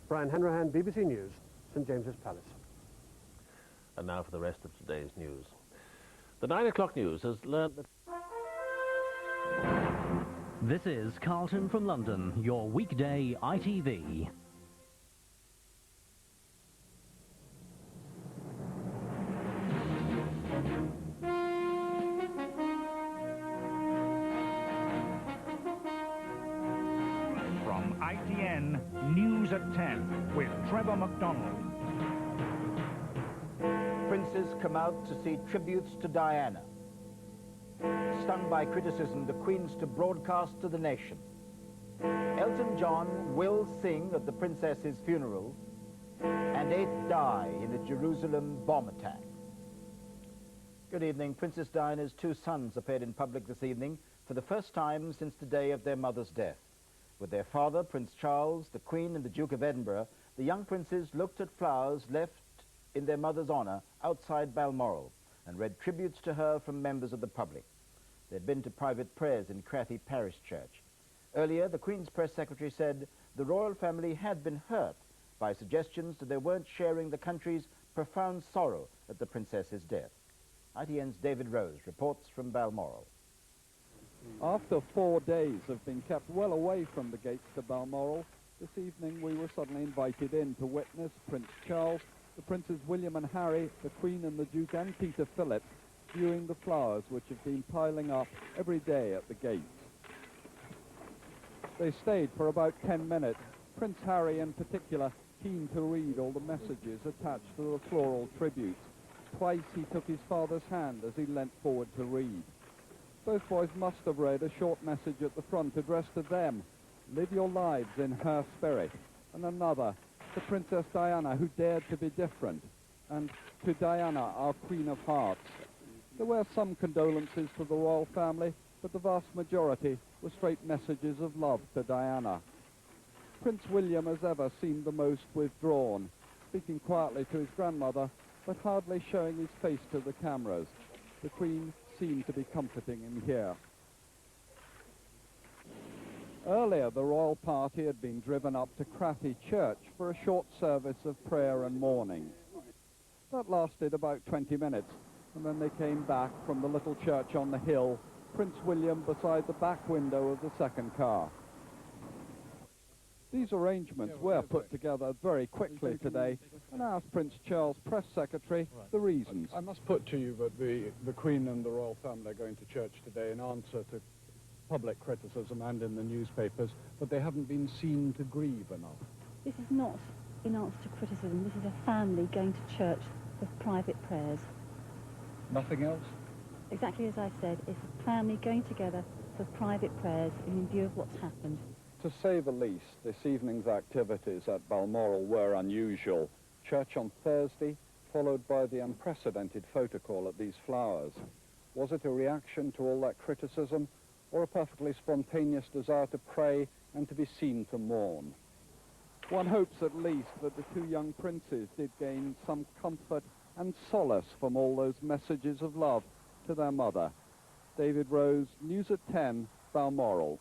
Brian Hanrahan, BBC News, St James's Palace. And now for the rest of today's news. The 9 o'clock news has learned that... This is Carlton from London, your weekday ITV. From ITN, News at 10 with Trevor MacDonald. Princes come out to see tributes to Diana. Stung by criticism, the Queen's to broadcast to the nation. Elton John will sing at the princess's funeral, and 8 die in a Jerusalem bomb attack. Good evening. Princess Diana's 2 sons appeared in public this evening for the first time since the day of their mother's death. With their father, Prince Charles, the Queen and the Duke of Edinburgh, the young princes looked at flowers left in their mother's honour outside Balmoral and read tributes to her from members of the public. They'd been to private prayers in Crathy Parish Church. Earlier, the Queen's press secretary said the royal family had been hurt by suggestions that they weren't sharing the country's profound sorrow at the princess's death. ITN's David Rose reports from Balmoral. After 4 days of being kept well away from the gates to Balmoral, this evening we were suddenly invited in to witness Prince Charles, the Princes William and Harry, the Queen and the Duke and Peter Philip viewing the flowers which have been piling up every day at the gates. They stayed for about 10 minutes, Prince Harry in particular keen to read all the messages attached to the floral tributes. Twice he took his father's hand as he leant forward to read. Both boys must have read a short message at the front addressed to them, live your lives in her spirit, and another, to Princess Diana, who dared to be different, and to Diana, our Queen of Hearts. There were some condolences to the royal family, but the vast majority were straight messages of love to Diana. Prince William, as ever, seemed the most withdrawn, speaking quietly to his grandmother, but hardly showing his face to the cameras. The Queen seemed to be comforting him here. Earlier, the royal party had been driven up to Crathy Church for a short service of prayer and mourning. That lasted about 20 minutes, and then they came back from the little church on the hill, Prince William beside the back window of the second car. These arrangements were put together very quickly today, and asked Prince Charles' press secretary the reasons. I must put to you that the Queen and the royal family are going to church today in answer to public criticism and in the newspapers, but they haven't been seen to grieve enough. This is not in answer to criticism. This is a family going to church for private prayers. Nothing else? Exactly as I said, it's a family going together for private prayers in view of what's happened. To say the least, this evening's activities at Balmoral were unusual. Church on Thursday, followed by the unprecedented photo call at these flowers. Was it a reaction to all that criticism, or a perfectly spontaneous desire to pray and to be seen to mourn? One hopes at least that the 2 young princes did gain some comfort and solace from all those messages of love to their mother. David Rose, News at 10, Balmoral.